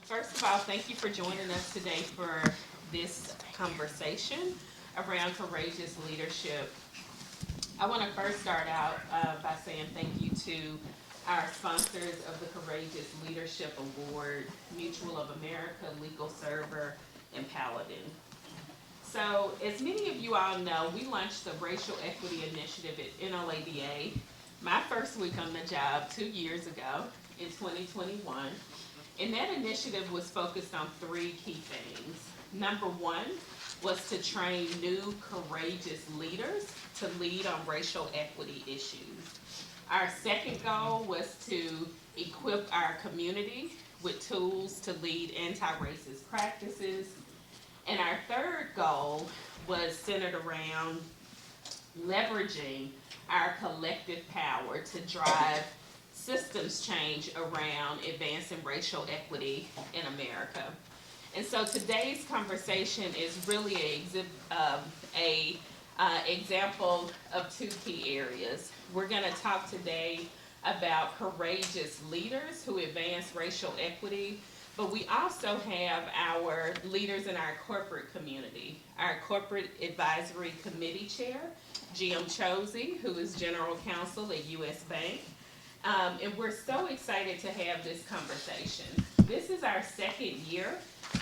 First of all, thank you for joining us today for this conversation around courageous leadership. I want to first start out by saying thank you to our sponsors of the Courageous Leadership Award, Mutual of America, Legal Server, and Paladin. So, as many of you all know, we launched the Racial Equity Initiative at NLADA, my first week on the job 2 years ago in 2021. And that initiative was focused on three key things. Number one was to train new courageous leaders to lead on racial equity issues. Our second goal was to equip our community with tools to lead anti-racist practices. And our third goal was centered around leveraging our collective power to drive systems change around advancing racial equity in America. And so today's conversation is really a example of two key areas. We're going to talk today about courageous leaders who advance racial equity, but we also have our leaders in our corporate community. Our Corporate Advisory Committee Chair, Jim Chosy, who is General Counsel at U.S. Bank. And we're so excited to have this conversation. This is our second year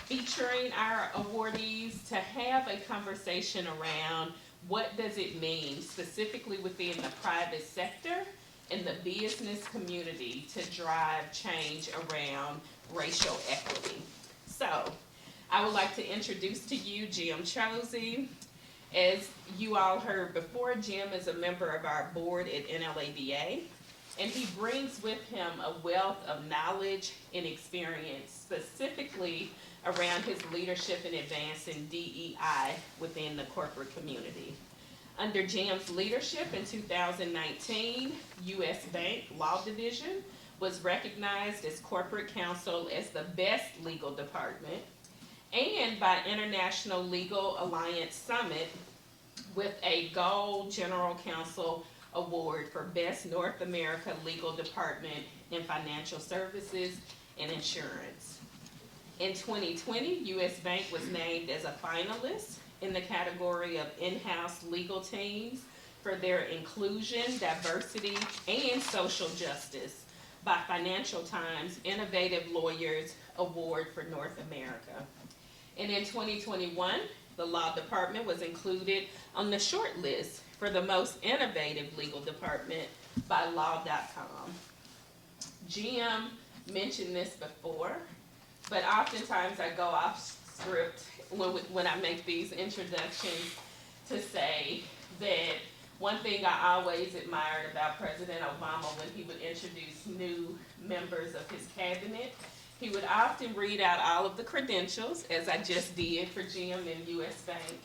featuring our awardees to have a conversation around what does it mean specifically within the private sector and the business community to drive change around racial equity. So, I would like to introduce to you Jim Chosy. As you all heard before, Jim is a member of our board at NLADA, and he brings with him a wealth of knowledge and experience specifically around his leadership in advancing DEI within the corporate community. Under Jim's leadership in 2019, U.S. Bank Law Division was recognized as corporate counsel as the best legal department, and by International Legal Alliance Summit with a Gold General Counsel Award for Best North America Legal Department in Financial Services and Insurance. In 2020, U.S. Bank was named as a finalist in the category of in-house legal teams for their inclusion, diversity, and social justice by Financial Times Innovative Lawyers Award for North America. And in 2021, the Law Department was included on the short list for the most innovative legal department by Law.com. Jim mentioned this before, but oftentimes I go off script when I make these introductions to say that one thing I always admired about President Obama when he would introduce new members of his cabinet, he would often read out all of the credentials, as I just did for Jim and U.S. Bank,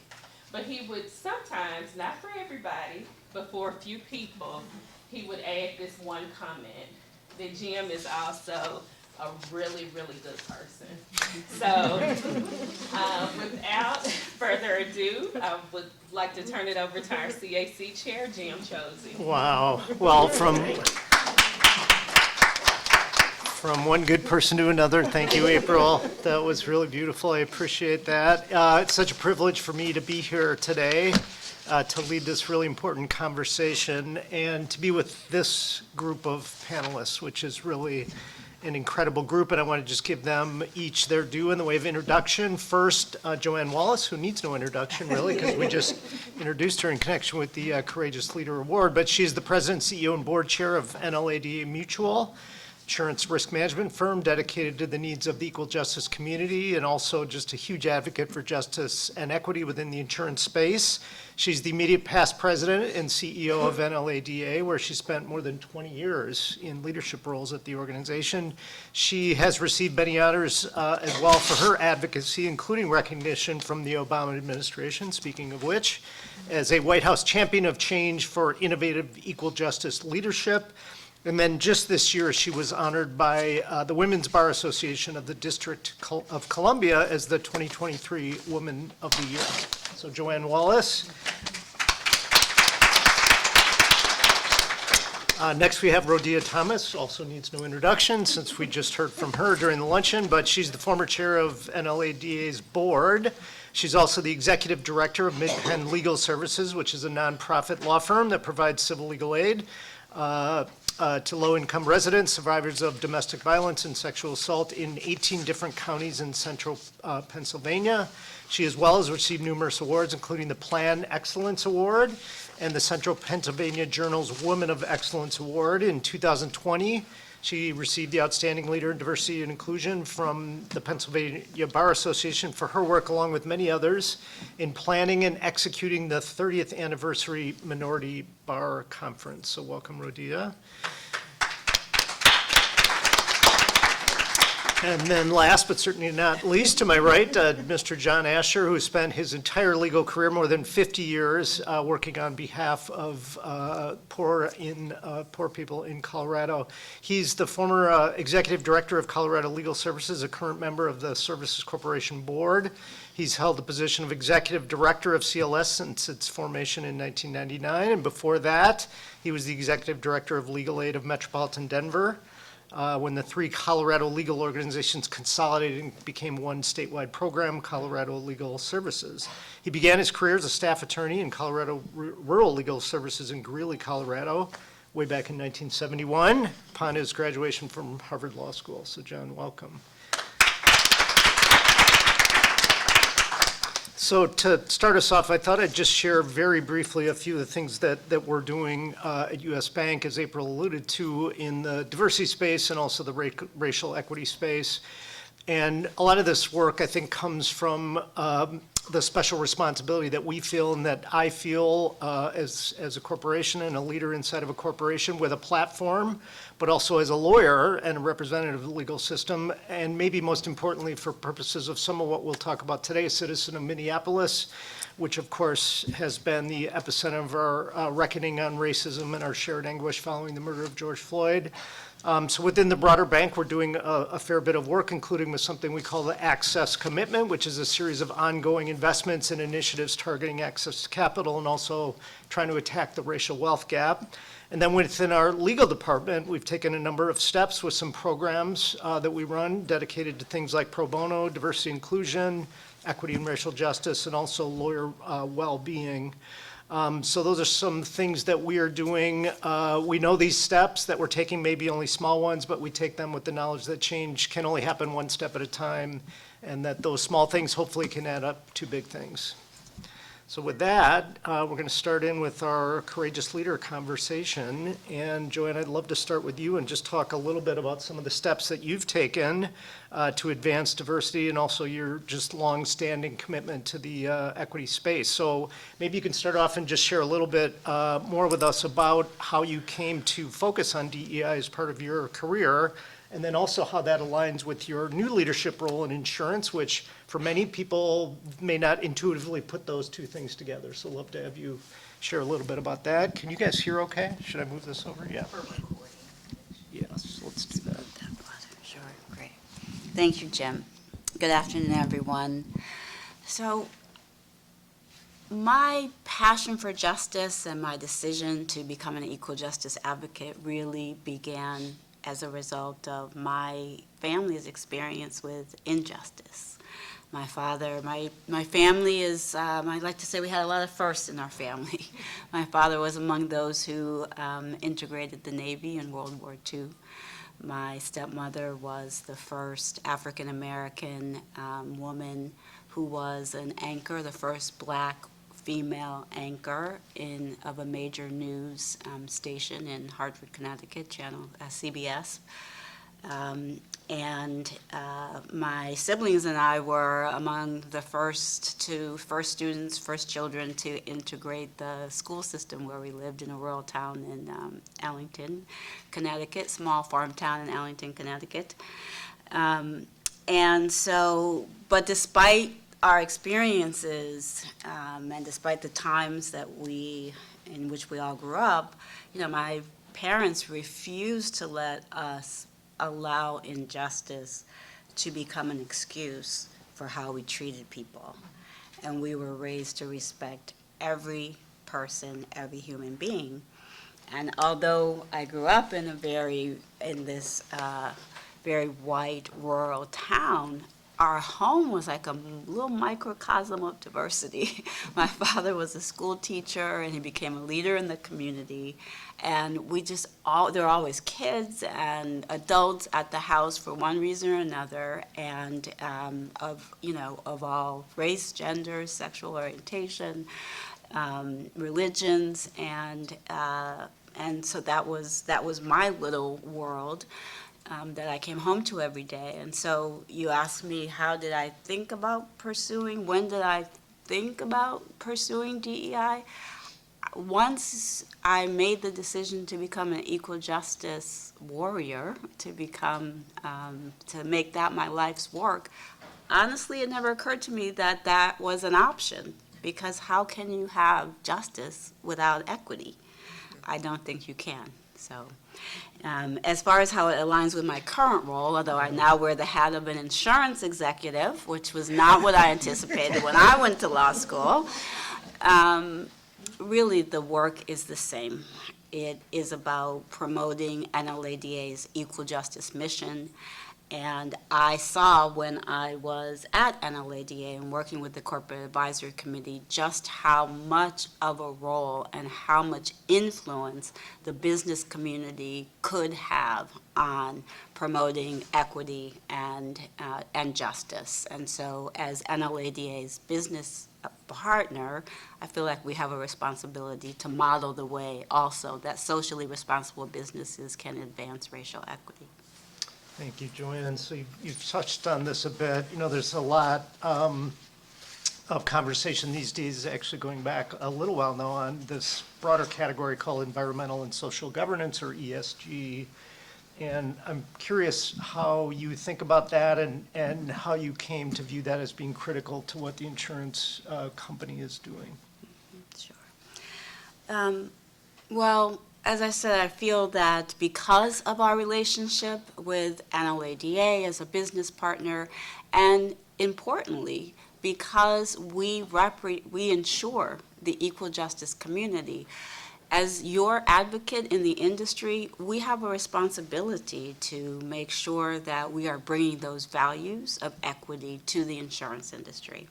but he would sometimes, not for everybody, but for a few people, he would add this one comment, that Jim is also a really, really good person. So, without further ado, I would like to turn it over to our CAC Chair, Jim Chosy. Wow. Well, from one good person to another, thank you, April. That was really beautiful. I appreciate that. It's such a privilege for me to be here today to lead this really important conversation and to be with this group of panelists, which is really an incredible group, and I want to just give them each their due in the way of introduction. First, Joanne Wallace, who needs no introduction, really, because we just introduced her in connection with the Courageous Leader Award, but she's the president, CEO, and board chair of NLADA Mutual, insurance risk management firm dedicated to the needs of the equal justice community, and also just a huge advocate for justice and equity within the insurance space. She's the immediate past president and CEO of NLADA, where she spent more than 20 years in leadership roles at the organization. She has received many honors as well for her advocacy, including recognition from the Obama administration, speaking of which, as a White House champion of change for innovative equal justice leadership. And then just this year, she was honored by the Women's Bar Association of the District of Columbia as the 2023 Woman of the Year. So Joanne Wallace. Next, we have Rhodia Thomas, also needs no introduction since we just heard from her during the luncheon, but she's the former chair of NLADA's board. She's also the executive director of Mid-Penn Legal Services, which is a nonprofit law firm that provides civil legal aid to low-income residents, survivors of domestic violence and sexual assault in 18 different counties in central Pennsylvania. She as well has received numerous awards, including the Plan Excellence Award and the Central Pennsylvania Journal's Woman of Excellence Award. In 2020, she received the Outstanding Leader in Diversity and Inclusion from the Pennsylvania Bar Association for her work, along with many others, in planning and executing the 30th Anniversary Minority Bar Conference. So welcome, Rhodia. And then last, but certainly not least, to my right, Mr. John Asher, who spent his entire legal career, more than 50 years, working on behalf of poor people in Colorado. He's the former executive director of Colorado Legal Services, a current member of the Services Corporation Board. He's held the position of executive director of CLS since its formation in 1999, and before that, he was the executive director of Legal Aid of Metropolitan Denver. When the three Colorado legal organizations consolidated and became one statewide program, Colorado Legal Services. He began his career as a staff attorney in Colorado Rural Legal Services in Greeley, Colorado, way back in 1971, upon his graduation from Harvard Law School. So John, welcome. So to start us off, I thought I'd just share very briefly a few of the things that we're doing at U.S. Bank, as April alluded to, in the diversity space and also the racial equity space. And a lot of this work, I think, comes from the special responsibility that we feel and that I feel as a corporation and a leader inside of a corporation with a platform, but also as a lawyer and a representative of the legal system, and maybe most importantly for purposes of some of what we'll talk about today, a citizen of Minneapolis, which of course has been the epicenter of our reckoning on racism and our shared anguish following the murder of George Floyd. So within the broader bank, we're doing a fair bit of work, including with something we call the Access Commitment, which is a series of ongoing investments and initiatives targeting access to capital and also trying to attack the racial wealth gap. And then within our legal department, we've taken a number of steps with some programs that we run dedicated to things like pro bono, diversity inclusion, equity and racial justice, and also lawyer well-being. So those are some things that we are doing. We know these steps that we're taking may be only small ones, but we take them with the knowledge that change can only happen one step at a time, and that those small things hopefully can add up to big things. So with that, we're going to start in with our Courageous Leader conversation. And Joanne, I'd love to start with you and just talk a little bit about some of the steps that you've taken to advance diversity and also your just long-standing commitment to the equity space. So maybe you can start off and just share a little bit more with us about how you came to focus on DEI as part of your career, and then also how that aligns with your new leadership role in insurance, which for many people may not intuitively put those two things together. So love to have you share a little bit about that. Can you guys hear okay? Should I move this over? Yeah. Yes, let's do that. Sure, great. Thank you, Jim. Good afternoon, everyone. So my passion for justice and my decision to become an equal justice advocate really began as a result of my family's experience with injustice. My father, my family is, I like to say we had a lot of firsts in our family. My father was among those who integrated the Navy in World War II. My stepmother was the first African-American woman who was an anchor, the first black female anchor of a major news station in Hartford, Connecticut, channel CBS. And my siblings and I were among the first students, first children to integrate the school system where we lived in a rural town in Allington, Connecticut, small farm town in Allington, Connecticut. And so, but despite our experiences, and despite the times in which we all grew up, my parents refused to let us allow injustice to become an excuse for how we treated people. And we were raised to respect every person, every human being. And although I grew up in this very white rural town, our home was like a little microcosm of diversity. My father was a school teacher, and he became a leader in the community. And there were always kids and adults at the house for one reason or another, and of all race, gender, sexual orientation, religions, and so that was my little world. That I came home to every day. And so you asked me, when did I think about pursuing DEI? Once I made the decision to become an equal justice warrior, to make that my life's work, honestly, it never occurred to me that that was an option, because how can you have justice without equity? I don't think you can. So, as far as how it aligns with my current role, although I now wear the hat of an insurance executive, which was not what I anticipated when I went to law school, really the work is the same. It is about promoting NLADA's equal justice mission. And I saw when I was at NLADA and working with the Corporate Advisory Committee just how much of a role and how much influence the business community could have on promoting equity and justice. And so as NLADA's business partner, I feel like we have a responsibility to model the way also that socially responsible businesses can advance racial equity. Thank you, Joanne. So you've touched on this a bit. There's a lot of conversation these days, actually going back a little while now, on this broader category called environmental and social governance, or ESG. And I'm curious how you think about that and how you came to view that as being critical to what the insurance company is doing. Sure. Well, as I said, I feel that because of our relationship with NLADA as a business partner, and importantly, because we ensure the equal justice community, as your advocate in the industry, we have a responsibility to make sure that we are bringing those values of equity to the insurance industry.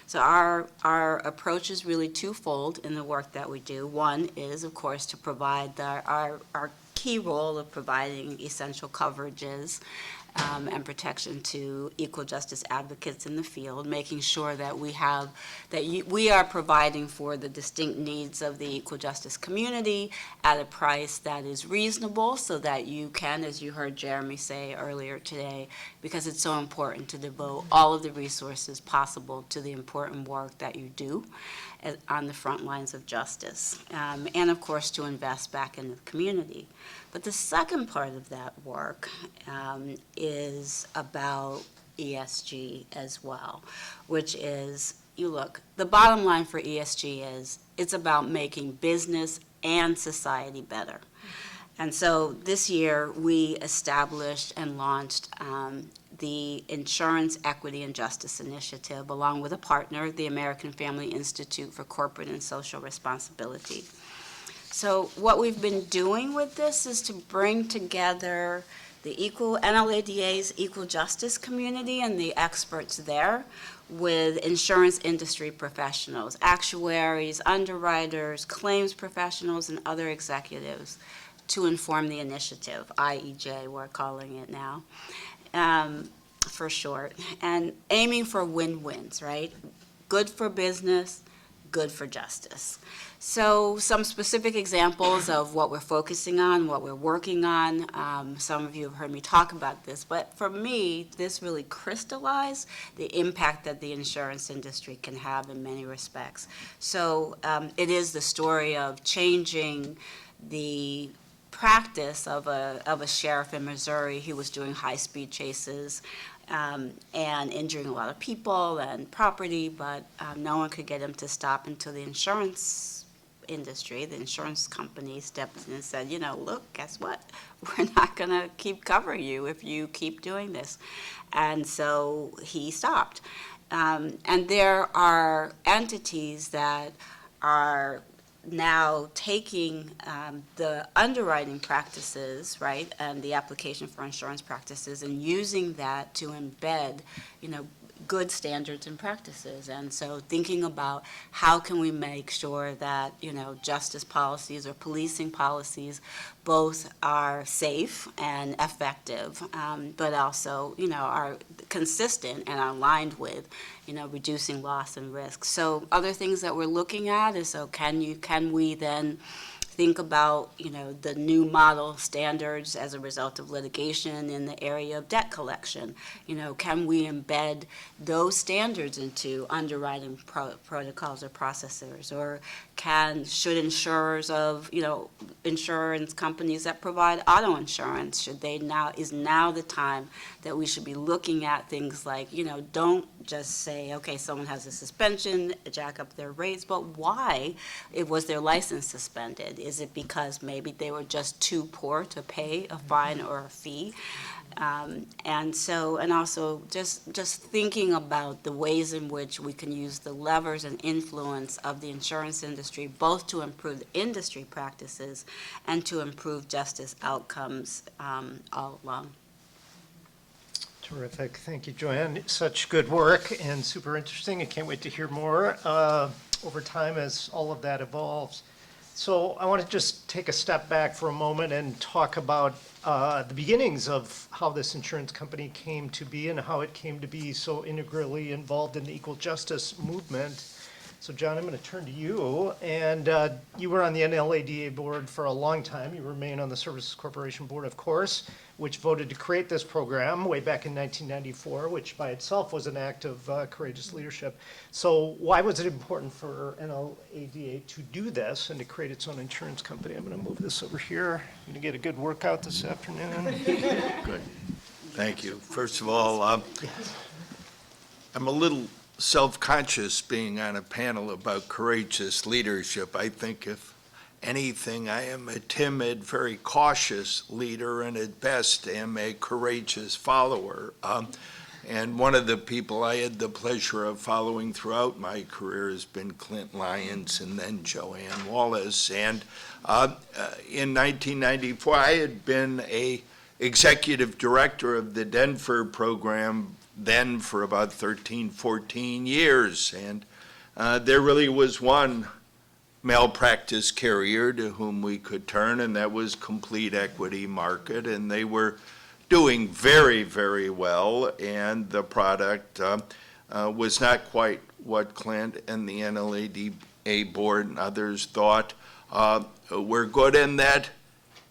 So our approach is really twofold in the work that we do. One is, of course, to provide our key role of providing essential coverages and protection to equal justice advocates in the field, making sure that we are providing for the distinct needs of the equal justice community at a price that is reasonable, so that you can, as you heard Jeremy say earlier today, because it's so important to devote all of the resources possible to the important work that you do on the front lines of justice, and of course to invest back in the community. But the second part of that work is about ESG as well, which is, the bottom line for ESG is it's about making business and society better. And so this year we established and launched the Insurance Equity and Justice Initiative, along with a partner, the American Family Institute for Corporate and Social Responsibility. So what we've been doing with this is to bring together the NLADA's equal justice community and the experts there with insurance industry professionals, actuaries, underwriters, claims professionals, and other executives to inform the initiative, IEJ we're calling it now, for short, and aiming for win-wins, right? Good for business, good for justice. So some specific examples of what we're focusing on, what we're working on. Some of you have heard me talk about this, but for me, this really crystallized the impact that the insurance industry can have in many respects. So it is the story of changing the practice of a sheriff in Missouri who was doing high-speed chases and injuring a lot of people and property, but no one could get him to stop until the insurance industry, the insurance company, stepped in and said, look, guess what? We're not going to keep covering you if you keep doing this. And so he stopped. And there are entities that are now taking the underwriting practices, right, and the application for insurance practices, and using that to embed, good standards and practices. And so thinking about how can we make sure that, justice policies or policing policies both are safe and effective, but also, are consistent and are aligned with, reducing loss and risk. So other things that we're looking at is, so can we then think about, the new model standards as a result of litigation in the area of debt collection? Can we embed those standards into underwriting protocols or processors? Or should insurers of, insurance companies that provide auto insurance, is now the time that we should be looking at things like, don't just say, okay, someone has a suspension, jack up their rates, but why was their license suspended? Is it because maybe they were just too poor to pay a fine or a fee? And also just thinking about the ways in which we can use the levers and influence of the insurance industry, both to improve industry practices and to improve justice outcomes all along. Terrific. Thank you, Joanne. Such good work and super interesting. I can't wait to hear more over time as all of that evolves. So I want to just take a step back for a moment and talk about the beginnings of how this insurance company came to be and how it came to be so integrally involved in the equal justice movement. So John, I'm going to turn to you. And you were on the NLADA board for a long time. You remain on the Services Corporation board, of course, which voted to create this program way back in 1994, which by itself was an act of courageous leadership. So why was it important for NLADA to do this and to create its own insurance company? I'm going to move this over here. I'm going to get a good workout this afternoon. Good. Thank you. First of all, I'm a little self-conscious being on a panel about courageous leadership. I think if anything, I am a timid, very cautious leader, and at best am a courageous follower. And one of the people I had the pleasure of following throughout my career has been Clint Lyons and then Joanne Wallace. And in 1994, I had been a executive director of the Denver program then for about 13, 14 years. And there really was one malpractice carrier to whom we could turn, and that was Complete Equity Market. And they were doing very, very well. And the product was not quite what Clint and the NLADA board and others thought were good, and that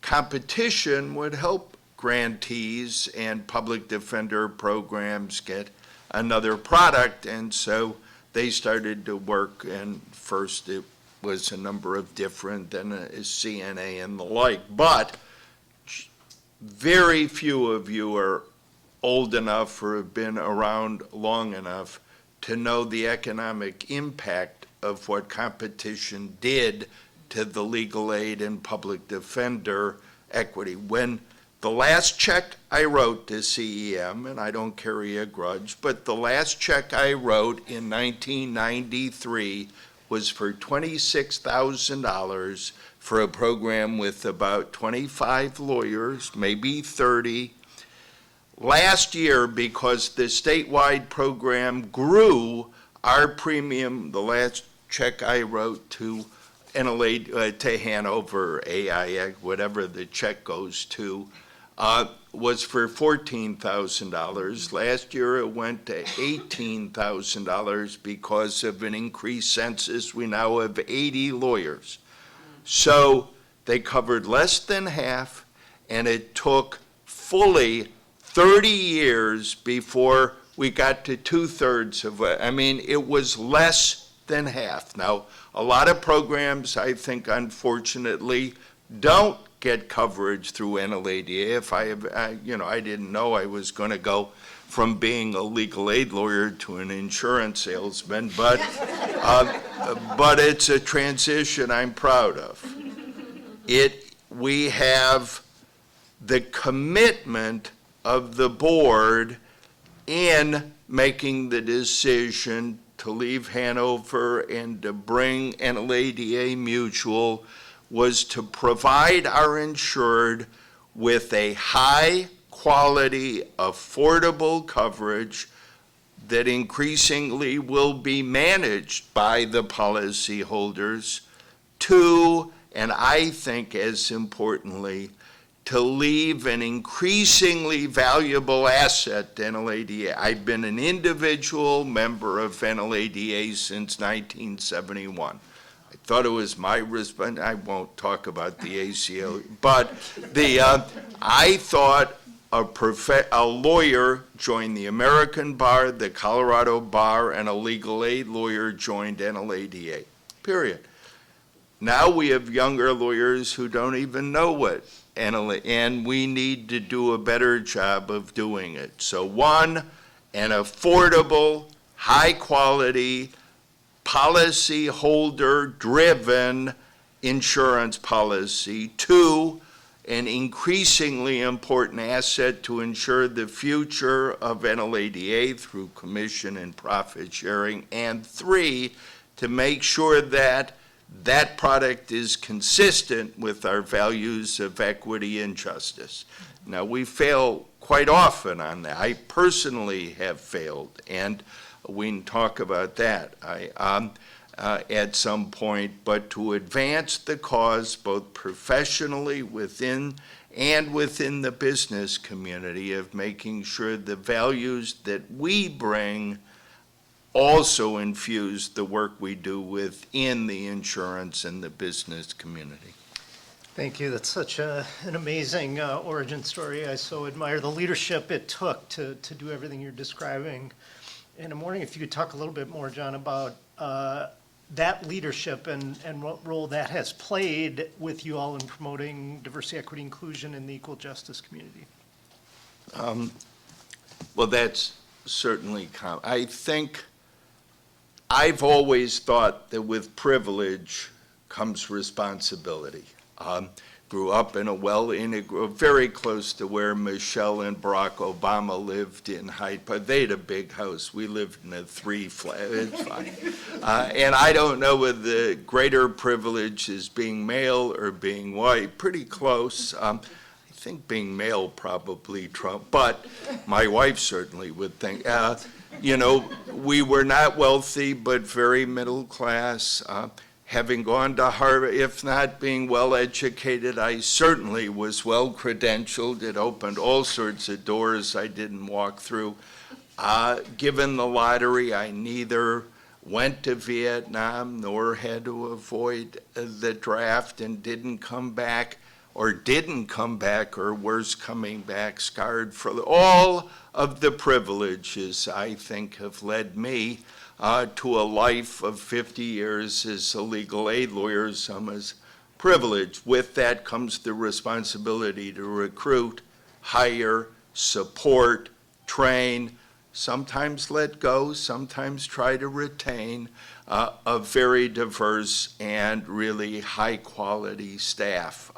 competition would help grantees and public defender programs get another product. And so they started to work, and first it was a number of different, then a CNA and the like. But very few of you are old enough or have been around long enough to know the economic impact of what competition did to the legal aid and public defender equity. When the last check I wrote to CEM, and I don't carry a grudge, but the last check I wrote in 1993 was for $26,000 for a program with about 25 lawyers, maybe 30. Last year, because the statewide program grew, our premium, the last check I wrote to NLA, to Hanover, AIX, whatever the check goes to, was for $14,000. Last year it went to $18,000 because of an increased census. We now have 80 lawyers. So they covered less than half, and it took fully 30 years before we got to 2/3 of it. I mean, it was less than half. Now, a lot of programs, I think, unfortunately, don't get coverage through NLADA. If I didn't know I was going to go from being a legal aid lawyer to an insurance salesman, but it's a transition I'm proud of. We have the commitment of the board in making the decision to leave Hanover and to bring NLADA Mutual was to provide our insured with a high-quality, affordable coverage that increasingly will be managed by the policyholders. Two, and I think as importantly, to leave an increasingly valuable asset to NLADA. I've been an individual member of NLADA since 1971. I thought it was my responsibility. I won't talk about the ACO, but I thought a lawyer joined the American Bar, the Colorado Bar, and a legal aid lawyer joined NLADA, period. Now we have younger lawyers who don't even know what NLADA, and we need to do a better job of doing it. So one, an affordable, high-quality, policyholder-driven insurance policy. Two, an increasingly important asset to ensure the future of NLADA through commission and profit sharing. And three, to make sure that that product is consistent with our values of equity and justice. Now, we fail quite often on that. I personally have failed, and we can talk about that at some point. But to advance the cause, both professionally within the business community, of making sure the values that we bring also infuse the work we do within the insurance and the business community. Thank you. That's such an amazing origin story. I so admire the leadership it took to do everything you're describing. And I'm wondering if you could talk a little bit more, John, about that leadership and what role that has played with you all in promoting diversity, equity, inclusion in the equal justice community. Well, that's certainly I think I've always thought that with privilege comes responsibility. Grew up in very close to where Michelle and Barack Obama lived in Hyde Park. They had a big house. We lived in a 3-flat. It's fine. And I don't know whether the greater privilege is being male or being white. Pretty close. I think being male probably Trump, but my wife certainly would think. We were not wealthy, but very middle class. Having gone to Harvard, if not being well educated, I certainly was well credentialed. It opened all sorts of doors I didn't walk through. Given the lottery, I neither went to Vietnam nor had to avoid the draft and didn't come back, or worse, coming back scarred for all of the privileges I think have led me to a life of 50 years as a legal aid lawyer, some as privilege. With that comes the responsibility to recruit, hire, support, train, sometimes let go, sometimes try to retain a very diverse and really high-quality staff.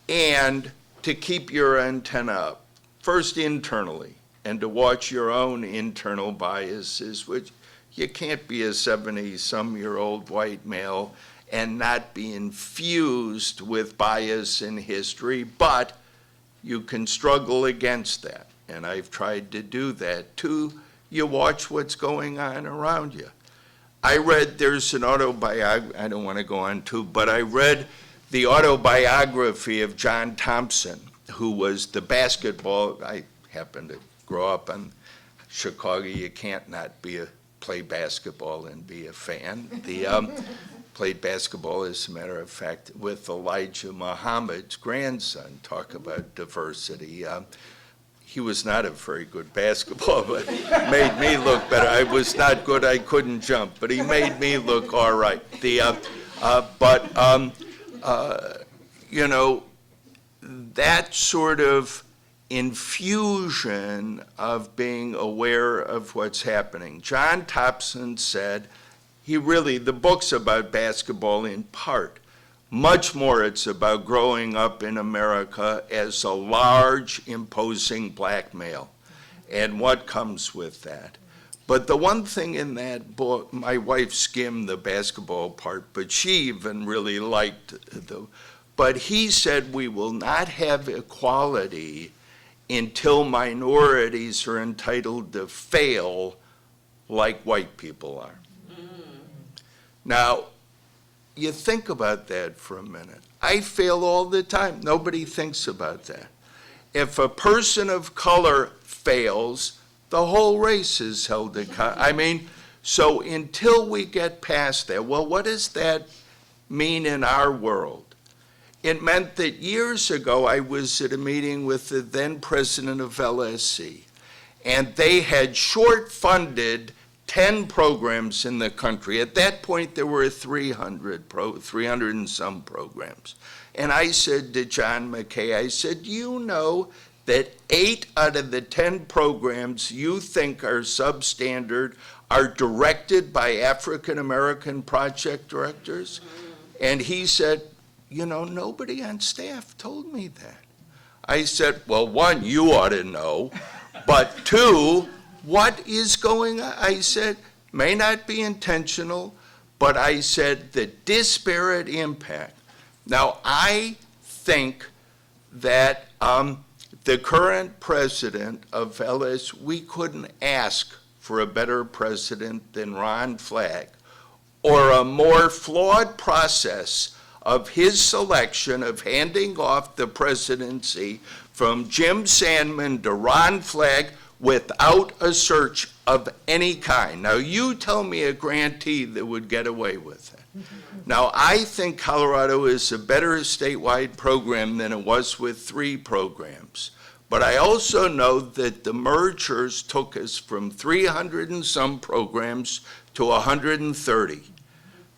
And to keep your antenna up, first internally, and to watch your own internal biases, which you can't be a 70-some-year-old white male and not be infused with bias in history, but you can struggle against that. And I've tried to do that. Two, you watch what's going on around you. I read, there's an autobiography, I don't want to go on too, but I read the autobiography of John Thompson, who was the basketball, I happened to grow up in Chicago. You can't not play basketball and be a fan. Played basketball, as a matter of fact, with Elijah Muhammad's grandson. Talk about diversity. He was not a very good basketball, but made me look better. I was not good, I couldn't jump, but he made me look all right. That sort of infusion of being aware of what's happening. John Thompson said, the book's about basketball in part. Much more it's about growing up in America as a large, imposing black male and what comes with that. But the one thing in that book, my wife skimmed the basketball part, but she even really liked but he said we will not have equality until minorities are entitled to fail like white people are. Now, you think about that for a minute. I fail all the time. Nobody thinks about that. If a person of color fails, the whole race is held accountable. I mean, so until we get past that, well, what does that mean in our world? It meant that years ago I was at a meeting with the then president of LSC, and they had short-funded 10 programs in the country. At that point, there were 300 and some programs. And I said to John McKay, I said, you know that 8 out of the 10 programs you think are substandard are directed by African-American project directors? And he said, you know, nobody on staff told me that. I said, well, one, you ought to know, but two, what is going on? I said, may not be intentional, but I said the disparate impact. Now, I think that the current president of LS, we couldn't ask for a better president than Ron Flagg, or a more flawed process of his selection of handing off the presidency from Jim Sandman to Ron Flagg without a search of any kind. Now, you tell me a grantee that would get away with it. Now, I think Colorado is a better statewide program than it was with 3 programs. But I also know that the mergers took us from 300 and some programs to 130.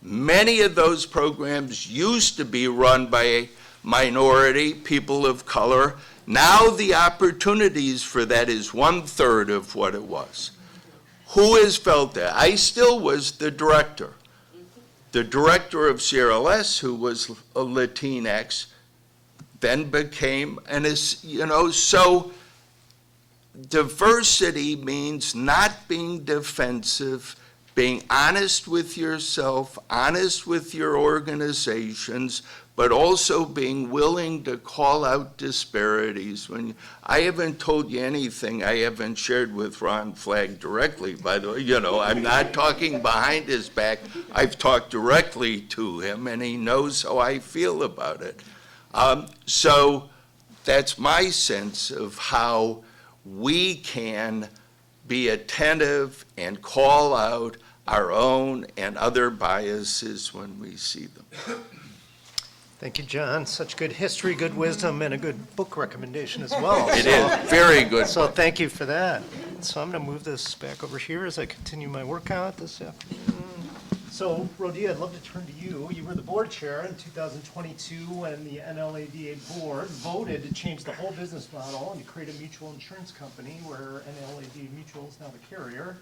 Many of those programs used to be run by a minority, people of color. Now the opportunities for that is 1/3 of what it was. Who has felt that? I still was the director. The director of CRLS, who was a Latinx, then became so diversity means not being defensive, being honest with yourself, honest with your organizations, but also being willing to call out disparities. When I haven't told you anything I haven't shared with Ron Flagg directly, by the way, I'm not talking behind his back. I've talked directly to him, and he knows how I feel about it. So that's my sense of how we can be attentive and call out our own and other biases when we see them. Thank you, John. Such good history, good wisdom, and a good book recommendation as well. It is very good. So thank you for that. So I'm going to move this back over here as I continue my workout this afternoon. So, Rhodia, I'd love to turn to you. You were the board chair in 2022 when the NLADA board voted to change the whole business model and to create a mutual insurance company where NLADA Mutual is now the carrier.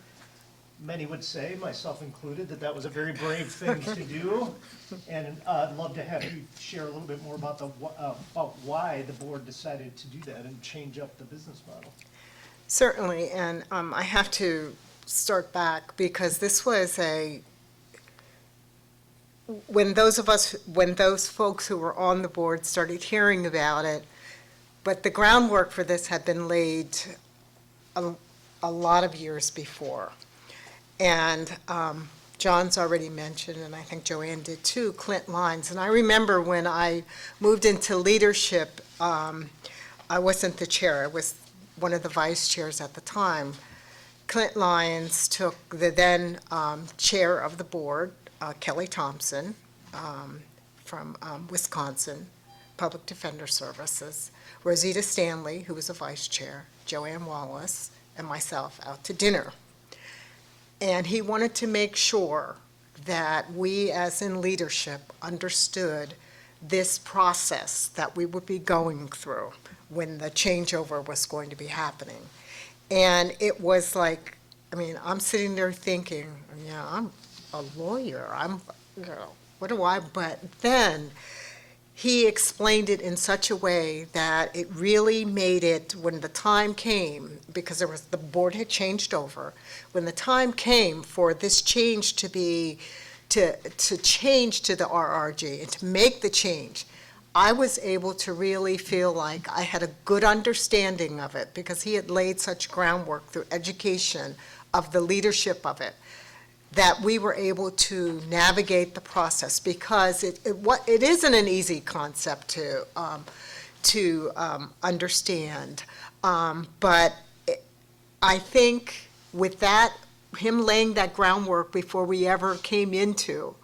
Many would say, myself included, that that was a very brave thing to do. And I'd love to have you share a little bit more about about why the board decided to do that and change up the business model. Certainly, and I have to start back because this was when those folks who were on the board started hearing about it, but the groundwork for this had been laid a lot of years before. And John's already mentioned, and I think Joanne did too, Clint Lyons. And I remember when I moved into leadership, I wasn't the chair, I was one of the vice chairs at the time. Clint Lyons took the then chair of the board, Kelly Thompson, from Wisconsin, Public Defender Services, Rosita Stanley, who was a vice chair, Joanne Wallace, and myself out to dinner. And he wanted to make sure that we, as in leadership, understood this process that we would be going through when the changeover was going to be happening. And it was like, I'm sitting there thinking, I'm a lawyer, what do I, but then he explained it in such a way that it really made it, when the time came, because the board had changed over, when the time came for this change to change to the RRG and to make the change, I was able to really feel like I had a good understanding of it, because he had laid such groundwork through education of the leadership of it, that we were able to navigate the process, because it isn't an easy concept to understand. But I think with that, him laying that groundwork before we ever came into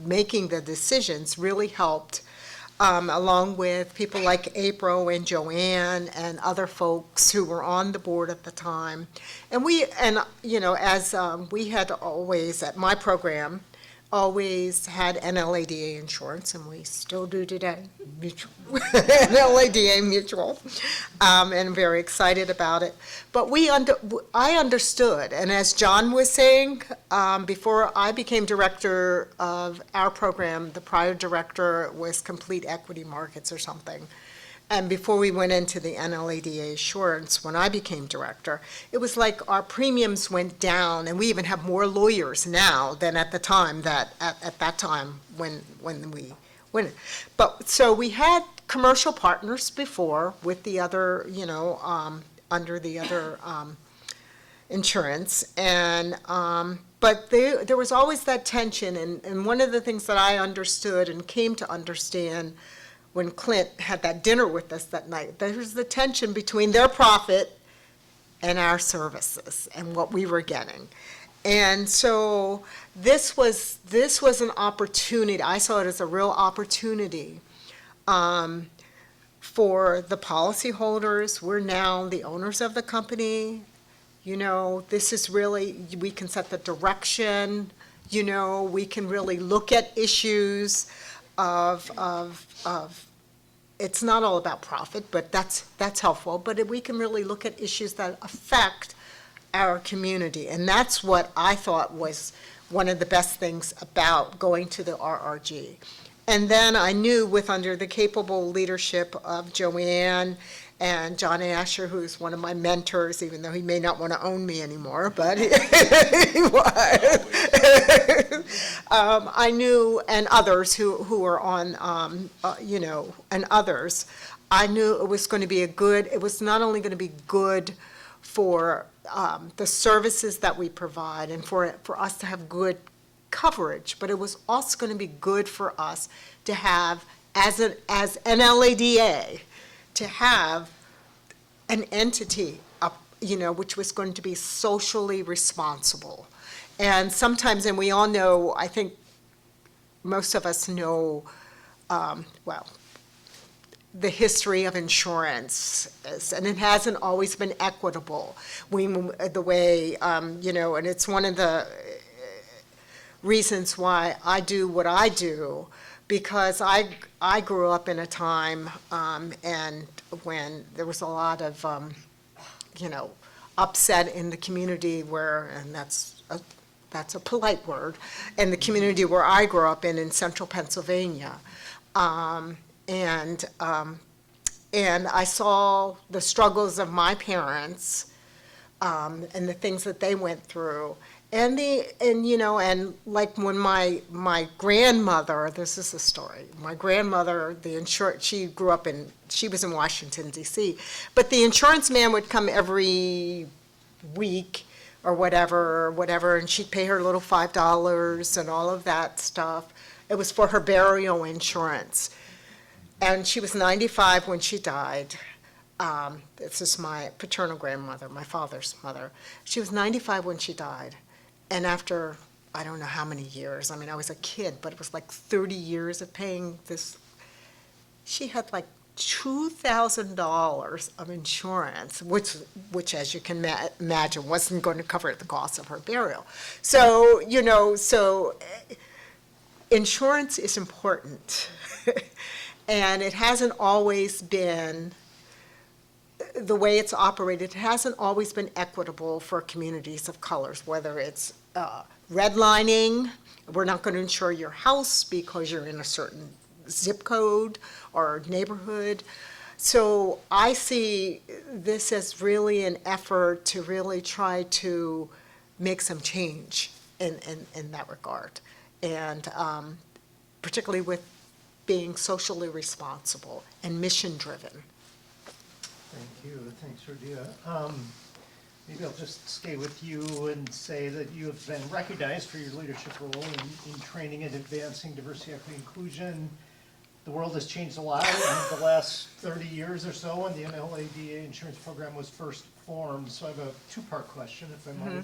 making the decisions really helped, along with people like April and Joanne and other folks who were on the board at the time. And as we had always, at my program, always had NLADA insurance, and we still do today, mutual, NLADA mutual, and very excited about it. But I understood, and as John was saying, before I became director of our program, the prior director was Complete Equity Markets or something. And before we went into the NLADA assurance, when I became director, it was like our premiums went down, and we even have more lawyers now than at the time at that time when we went. But so we had commercial partners before with the other, under the other insurance, and but there was always that tension, and one of the things that I understood and came to understand when Clint had that dinner with us that night, there was the tension between their profit and our services and what we were getting. And so this was an opportunity. I saw it as a real opportunity for the policyholders. We're now the owners of the company. This is really, we can set the direction. We can really look at issues of it's not all about profit, but that's helpful. But we can really look at issues that affect our community, and that's what I thought was one of the best things about going to the RRG. And then I knew, under the capable leadership of Joanne and John Asher, who's one of my mentors, even though he may not want to own me anymore, but he was. I knew, and others who were on, and others, I knew it was going to be it was not only going to be good for the services that we provide and for us to have good coverage, but it was also going to be good for us to have, as NLADA, to have an entity, which was going to be socially responsible. And sometimes, and we all know, I think most of us know, the history of insurance, and it hasn't always been equitable. The way, and it's one of the reasons why I do what I do, because I grew up in a time and when there was a lot of upset in the community and that's a polite word, in the community where I grew up in central Pennsylvania, and I saw the struggles of my parents and the things that they went through. And like when my grandmother, this is the story, my grandmother, she grew up she was in Washington, D.C., but the insurance man would come every week or whatever, and she'd pay her little $5 and all of that stuff. It was for her burial insurance. And she was 95 when she died. This is my paternal grandmother, my father's mother. She was 95 when she died. And after, I don't know how many years, I was a kid, but it was like 30 years of paying this. She had like $2,000 of insurance, which as you can imagine, wasn't going to cover the cost of her burial. So, insurance is important. And it hasn't always been, the way it's operated, it hasn't always been equitable for communities of colors, whether it's redlining We're not going to insure your house because you're in a certain zip code or neighborhood. So I see this as really an effort to really try to make some change in that regard. And particularly with being socially responsible and mission-driven. Thank you. Thanks, Rhodia. Maybe I'll just stay with you and say that you have been recognized for your leadership role in training and advancing diversity, equity, inclusion. The world has changed a lot in the last 30 years or so when the NLADA insurance program was first formed. So I have a two-part question, if I might.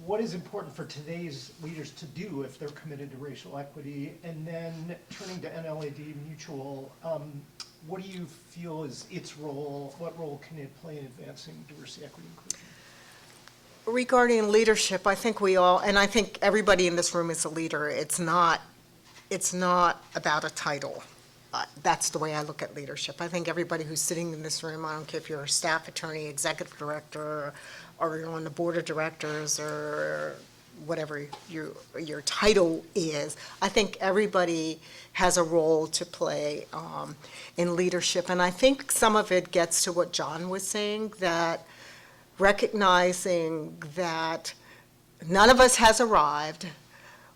What is important for today's leaders to do if they're committed to racial equity? And then turning to NLAD Mutual, what do you feel is its role? What role can it play in advancing diversity, equity, inclusion? Regarding leadership, I think we all, and I think everybody in this room is a leader. It's not about a title. That's the way I look at leadership. I think everybody who's sitting in this room, I don't care if you're a staff attorney, executive director, or you're on the board of directors, or whatever your title is, I think everybody has a role to play in leadership. And I think some of it gets to what John was saying, that recognizing that none of us has arrived.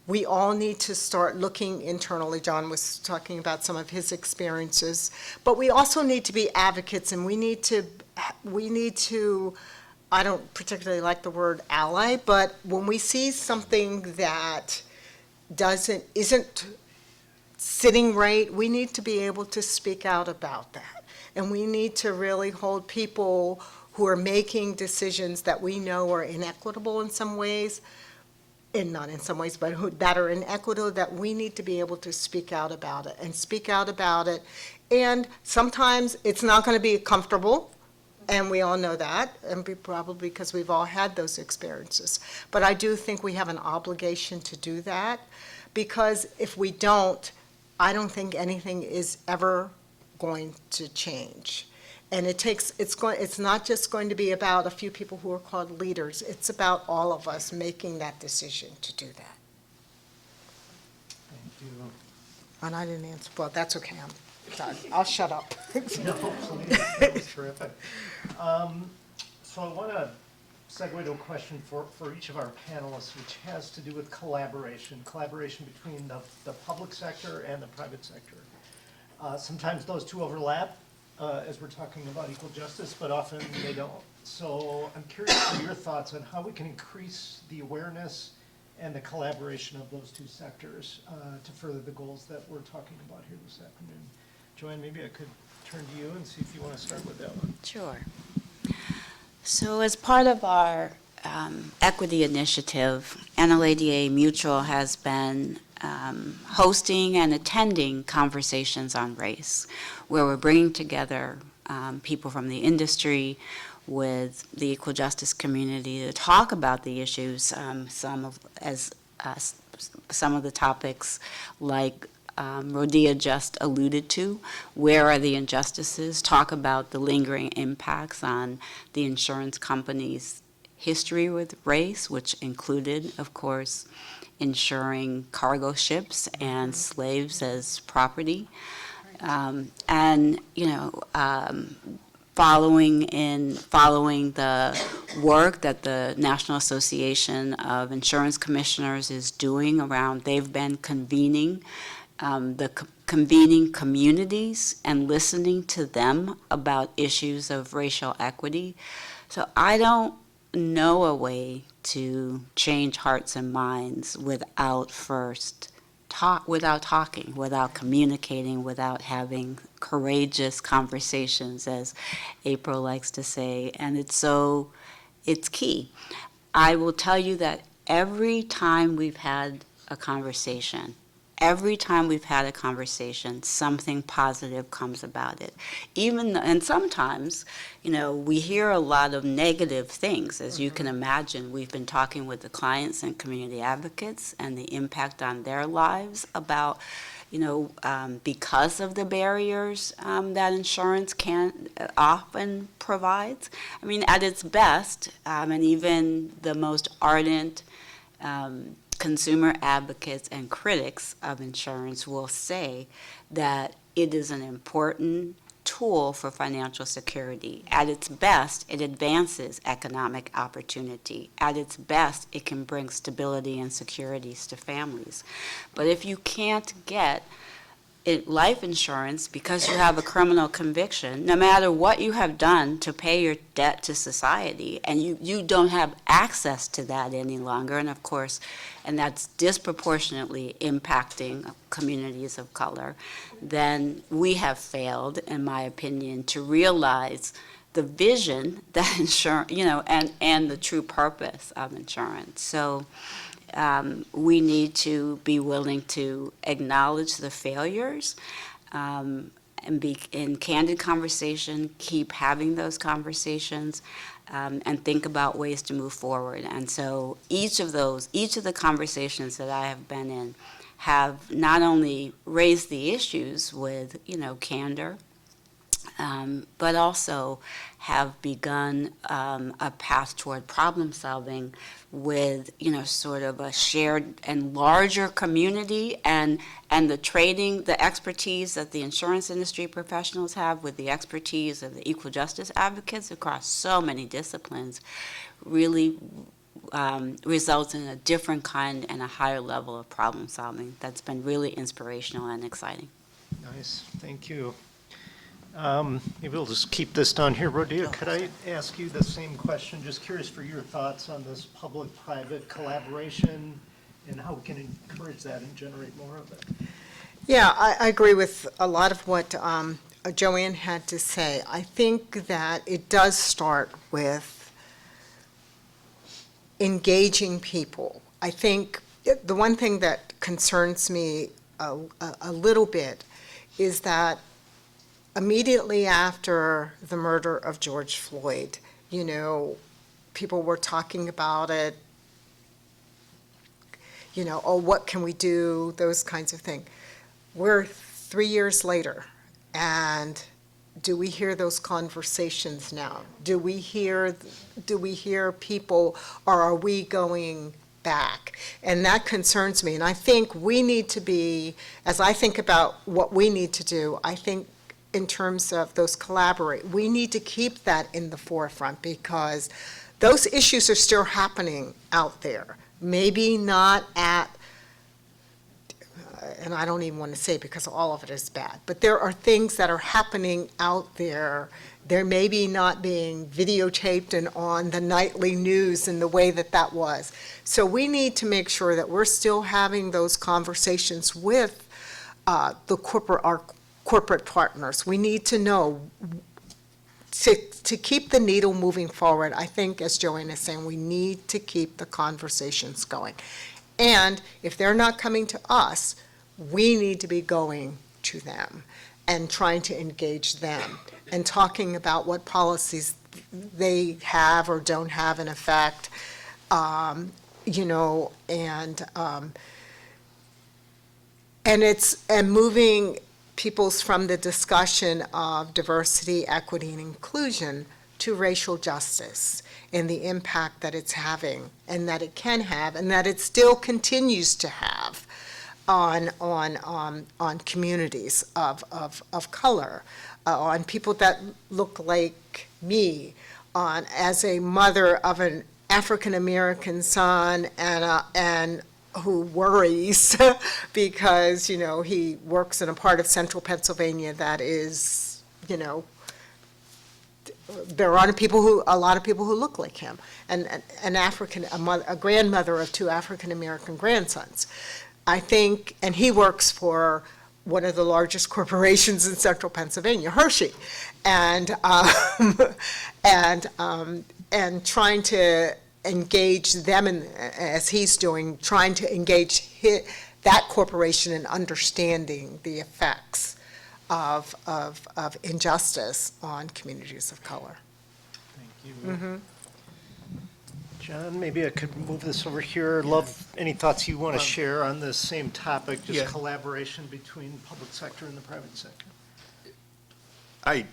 We all need to start looking internally. John was talking about some of his experiences, but we also need to be advocates, and we need to, I don't particularly like the word ally, but when we see something that isn't sitting right, we need to be able to speak out about that. And we need to really hold people who are making decisions that we know are inequitable in some ways, and not in some ways, but that are inequitable, that we need to be able to speak out about it and speak out about it. And sometimes it's not going to be comfortable, and we all know that, and probably because we've all had those experiences. But I do think we have an obligation to do that, because if we don't, I don't think anything is ever going to change. And it's not just going to be about a few people who are called leaders. It's about all of us making that decision to do that. Thank you. And I didn't answer, well, that's okay, I'm done. I'll shut up. No, please, that was terrific. So I want to segue to a question for each of our panelists, which has to do with collaboration between the public sector and the private sector. Sometimes those two overlap as we're talking about equal justice, but often they don't. So I'm curious for your thoughts on how we can increase the awareness and the collaboration of those two sectors to further the goals that we're talking about here this afternoon. Joanne, maybe I could turn to you and see if you want to start with that one. Sure. So as part of our equity initiative, NLADA Mutual has been hosting and attending conversations on race, where we're bringing together people from the industry with the equal justice community to talk about the issues, some of the topics like Rhodia just alluded to. Where are the injustices? Talk about the lingering impacts on the insurance company's history with race, which included, of course, insuring cargo ships and slaves as property. Following the work that the National Association of Insurance Commissioners is doing around, they've been convening convening communities and listening to them about issues of racial equity. So I don't know a way to change hearts and minds without talking, without communicating, without having courageous conversations, as April likes to say, and it's key. I will tell you that every time we've had a conversation, something positive comes about it. And sometimes, we hear a lot of negative things. As you can imagine, we've been talking with the clients and community advocates and the impact on their lives about, because of the barriers that insurance often provides. At its best, and even the most ardent consumer advocates and critics of insurance will say that it is an important tool for financial security. At its best, it advances economic opportunity. At its best, it can bring stability and securities to families. But if you can't get life insurance because you have a criminal conviction, no matter what you have done to pay your debt to society, and you don't have access to that any longer, and of course, and that's disproportionately impacting communities of color, then we have failed, in my opinion, to realize the vision that insurance, and the true purpose of insurance. So we need to be willing to acknowledge the failures and be in candid conversation, keep having those conversations, and think about ways to move forward. And so each of the conversations that I have been in have not only raised the issues with, candor, but also have begun a path toward problem solving with, sort of a shared and larger community, and the trading, the expertise that the insurance industry professionals have with the expertise of the equal justice advocates across so many disciplines really results in a different kind and a higher level of problem solving that's been really inspirational and exciting. Nice, thank you. Maybe we'll just keep this down here. Rhodia, could I ask you the same question? Just curious for your thoughts on this public-private collaboration and how we can encourage that and generate more of it. Yeah, I agree with a lot of what Joanne had to say. I think that it does start with engaging people. I think the one thing that concerns me a little bit is that immediately after the murder of George Floyd, people were talking about it, oh, what can we do, those kinds of things. We're 3 years later, and do we hear those conversations now? Do we hear people, or are we going back? And that concerns me. And I think we need to be, as I think about what we need to do, I think in terms of those we need to keep that in the forefront, because those issues are still happening out there. Maybe not at, and I don't even want to say because all of it is bad, but there are things that are happening out there. They're maybe not being videotaped and on the nightly news in the way that was. So we need to make sure that we're still having those conversations with our corporate partners. We need to know to keep the needle moving forward. I think, as Joanne is saying, we need to keep the conversations going. And if they're not coming to us, we need to be going to them and trying to engage them and talking about what policies they have or don't have in effect, and moving people's from the discussion of diversity, equity, and inclusion to racial justice and the impact that it's having and that it can have and that it still continues to have on communities of color, on people that look like me, as a mother of an African American son and who worries because, he works in a part of central Pennsylvania that is, there are a lot of people who look like him, and a grandmother of 2 African American grandsons. I think, and he works for one of the largest corporations in central Pennsylvania, Hershey, and trying to engage them, as he's doing, trying to engage that corporation in understanding the effects of injustice on communities of color. Thank you. Mm-hmm. John, maybe I could move this over here. Love any thoughts you want to share on this same topic, just collaboration between public sector and the private sector. I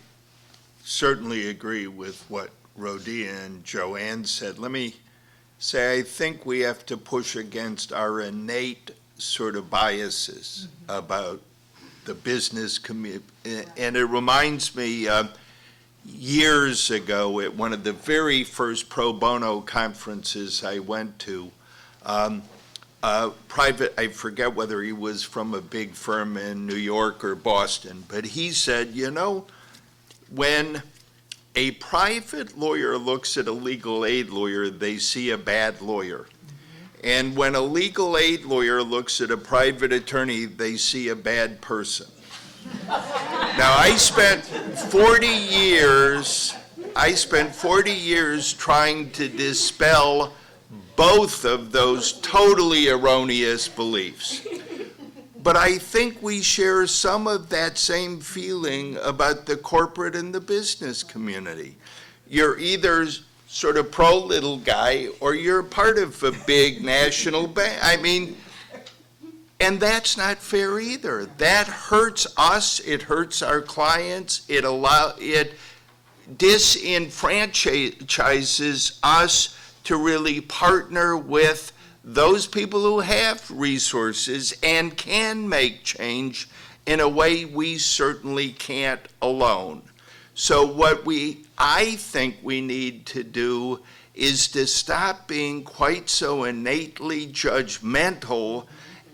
certainly agree with what Rhodia and Joanne said. Let me say I think we have to push against our innate sort of biases about the business community. And it reminds me, years ago, at one of the very first pro bono conferences I went to, private, I forget whether he was from a big firm in New York or Boston, but he said, you know, when a private lawyer looks at a legal aid lawyer, they see a bad lawyer. And when a legal aid lawyer looks at a private attorney, they see a bad person. Now, I spent 40 years trying to dispel both of those totally erroneous beliefs. But I think we share some of that same feeling about the corporate and the business community. You're either sort of pro little guy or you're part of a big national bank. I mean, and that's not fair either. That hurts us, it hurts our clients, it disenfranchises us to really partner with those people who have resources and can make change in a way we certainly can't alone. So what I think we need to do is to stop being quite so innately judgmental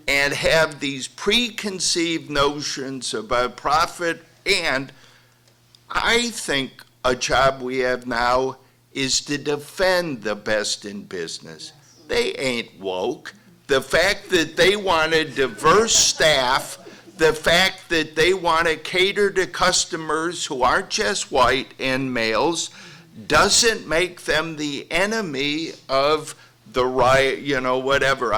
and have these preconceived notions about profit. And I think a job we have now is to defend the best in business. They ain't woke. The fact that they want a diverse staff, the fact that they want to cater to customers who aren't just white and males, doesn't make them the enemy of the right, you know, whatever.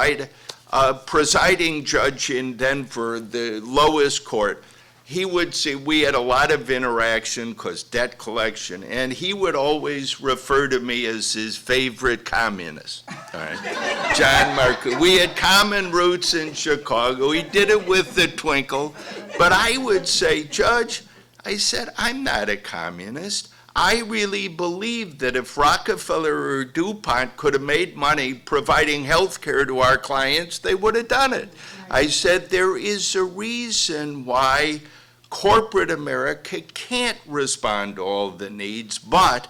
Presiding judge in Denver, the lowest court, he would say, we had a lot of interaction because debt collection, and he would always refer to me as his favorite communist, all right? John Marco. We had common roots in Chicago. He did it with the twinkle. But I would say, Judge, I said, I'm not a communist. I really believe that if Rockefeller or DuPont could have made money providing health care to our clients, they would have done it. I said, there is a reason why corporate America can't respond to all the needs, but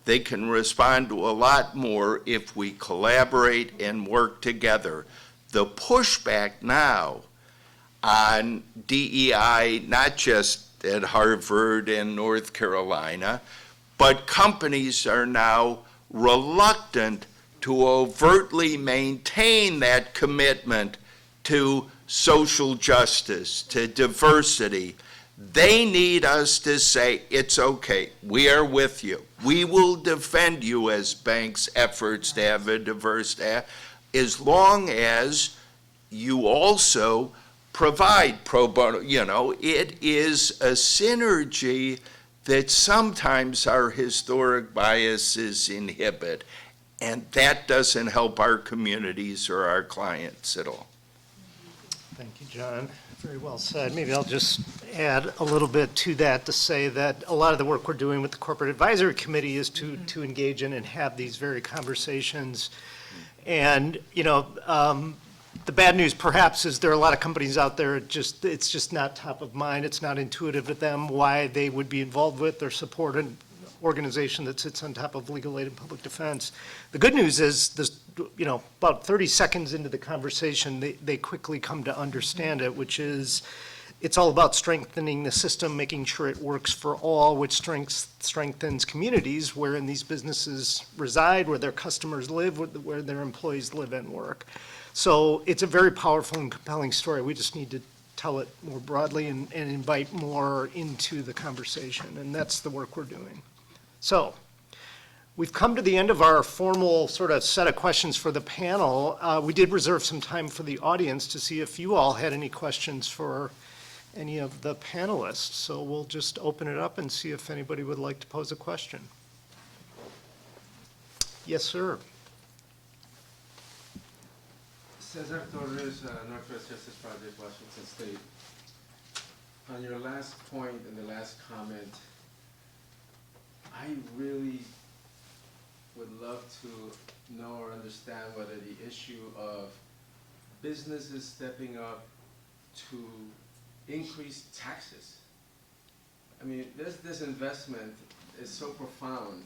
they can respond to a lot more if we collaborate and work together. The pushback now on DEI, not just at Harvard and North Carolina, but companies are now reluctant to overtly maintain that commitment to social justice, to diversity. They need us to say, it's okay, we are with you. We will defend you as banks' efforts to have a diverse staff, as long as you also provide pro bono. You know, it is a synergy that sometimes our historic biases inhibit, and that doesn't help our communities or our clients at all. Thank you, John. Very well said. Maybe I'll just add a little bit to that to say that a lot of the work we're doing with the Corporate Advisory Committee is to engage in and have these very conversations. And, you know, the bad news perhaps is there are a lot of companies out there, it's just not top of mind. It's not intuitive to them why they would be involved with or support an organization that sits on top of legal aid and public defense. The good news is, this, you know, about 30 seconds into the conversation, they quickly come to understand it, which is it's all about strengthening the system, making sure it works for all, which strengthens communities wherein these businesses reside, where their customers live, where their employees live and work. So it's a very powerful and compelling story. We just need to tell it more broadly and invite more into the conversation, and that's the work we're doing. So we've come to the end of our formal sort of set of questions for the panel. We did reserve some time for the audience to see if you all had any questions for any of the panelists. So we'll just open it up and see if anybody would like to pose a question. Yes, sir. Cesar Torres, Northwest Justice Project, Washington State. On your last point and the last comment, I really would love to know or understand whether the issue of businesses stepping up to increase taxes. I mean, this investment is so profound.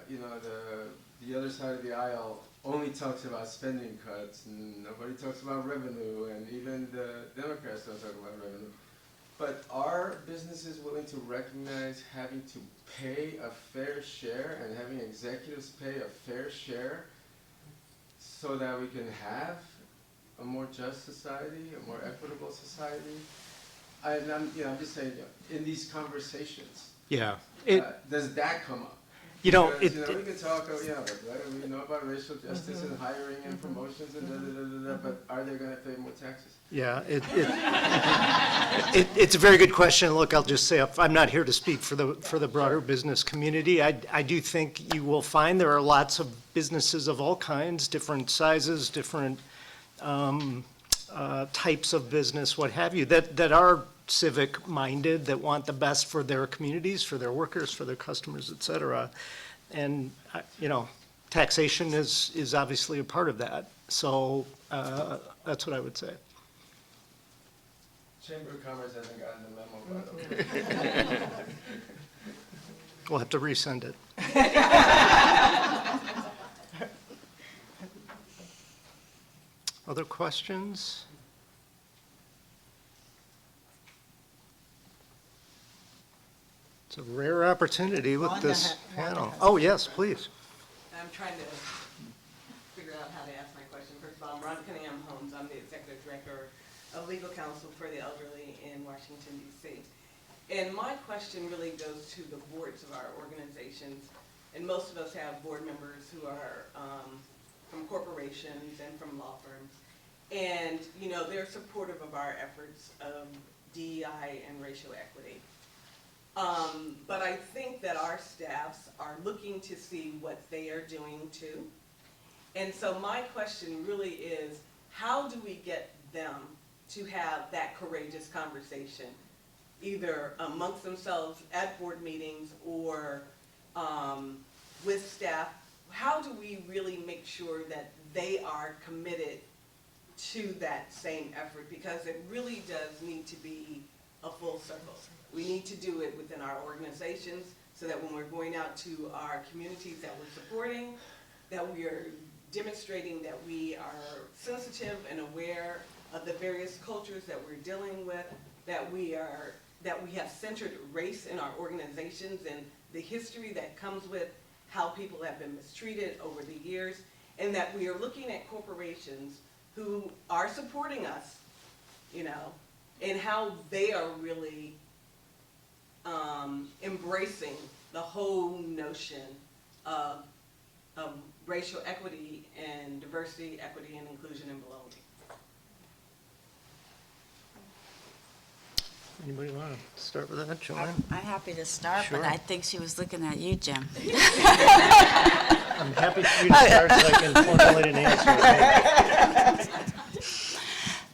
You know, the other side of the aisle only talks about spending cuts, and nobody talks about revenue, and even the Democrats don't talk about revenue. But are businesses willing to recognize having to pay a fair share and having executives pay a fair share so that we can have a more just society, a more equitable society? I'm just saying, in these conversations, Yeah. does that come up? You know, Because, we can talk, but we know about racial justice and hiring and promotions and da-da-da-da-da, but are they gonna pay more taxes? Yeah, it's a very good question. Look, I'll just say, I'm not here to speak for the broader business community. I do think you will find there are lots of businesses of all kinds, different sizes, different types of business, what have you, that are civic-minded, that want the best for their communities, for their workers, for their customers, et cetera. And, taxation is obviously a part of that. So that's what I would say. Chamber of Commerce hasn't gotten the memo, by the way. We'll have to resend it. Other questions? It's a rare opportunity with this panel. Oh, yes, please. I'm trying to figure out how to ask my question. First of all, I'm Rhonda Cunningham Holmes. I'm the Executive Director of Legal Counsel for the Elderly in Washington, D.C. And my question really goes to the boards of our organizations. And most of us have board members who are from corporations and from law firms. And, they're supportive of our efforts of DEI and racial equity. But I think that our staffs are looking to see what they are doing too. And so my question really is, how do we get them to have that courageous conversation, either amongst themselves at board meetings or with staff? How do we really make sure that they are committed to that same effort? Because it really does need to be a full circle. We need to do it within our organizations so that when we're going out to our communities that we're supporting, that we are demonstrating that we are sensitive and aware of the various cultures that we're dealing with, that we have centered race in our organizations and the history that comes with how people have been mistreated over the years, and that we are looking at corporations who are supporting us, and how they are really embracing the whole notion of racial equity and diversity, equity, and inclusion and belonging. Anybody want to start with that, Joanne? I'm happy to start, Sure. but I think she was looking at you, Jim. I'm happy for you to start so I can formulate an answer.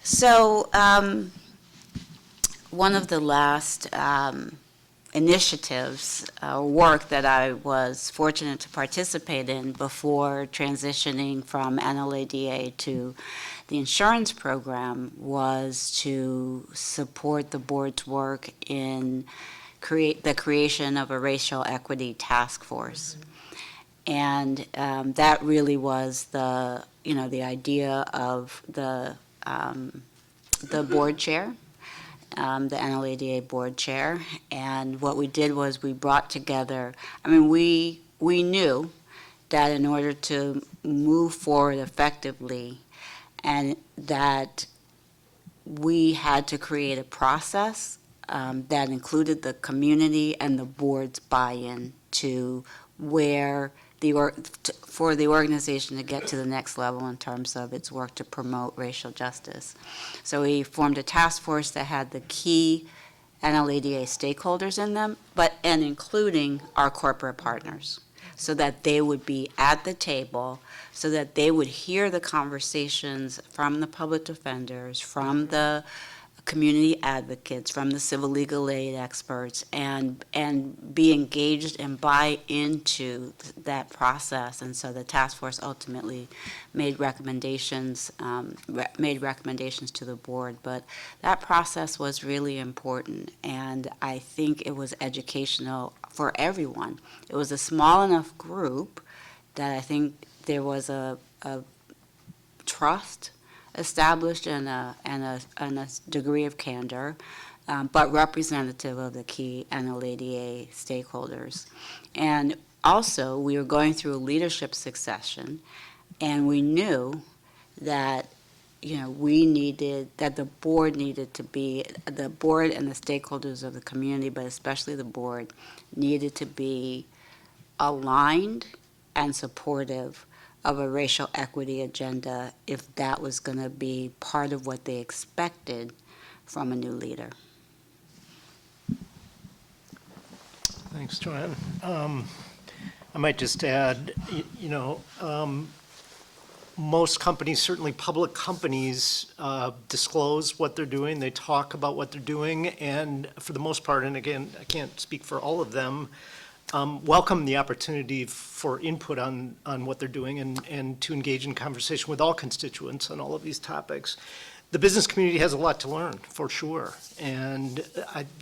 So, one of the last initiatives, work that I was fortunate to participate in before transitioning from NLADA to the insurance program was to support the board's work in the creation of a racial equity task force. And that really was the idea of the board chair, the NLADA board chair. And what we did was we brought together, we knew that in order to move forward effectively, and that we had to create a process that included the community and the board's buy-in to where for the organization to get to the next level in terms of its work to promote racial justice. So we formed a task force that had the key NLADA stakeholders in them, and including our corporate partners, so that they would be at the table, so that they would hear the conversations from the public defenders, from the community advocates, from the civil legal aid experts, and be engaged and buy into that process. And so the task force ultimately made recommendations to the board. But that process was really important, and I think it was educational for everyone. It was a small enough group that I think there was a trust established and a degree of candor, but representative of the key NLADA stakeholders. And also, we were going through a leadership succession, and we knew that that the board needed to be, the board and the stakeholders of the community, but especially the board, needed to be aligned and supportive of a racial equity agenda if that was going to be part of what they expected from a new leader. Thanks, Joanne. I might just add, most companies, certainly public companies, disclose what they're doing. They talk about what they're doing, and for the most part, and again, I can't speak for all of them, welcome the opportunity for input on what they're doing and to engage in conversation with all constituents on all of these topics. The business community has a lot to learn, for sure. And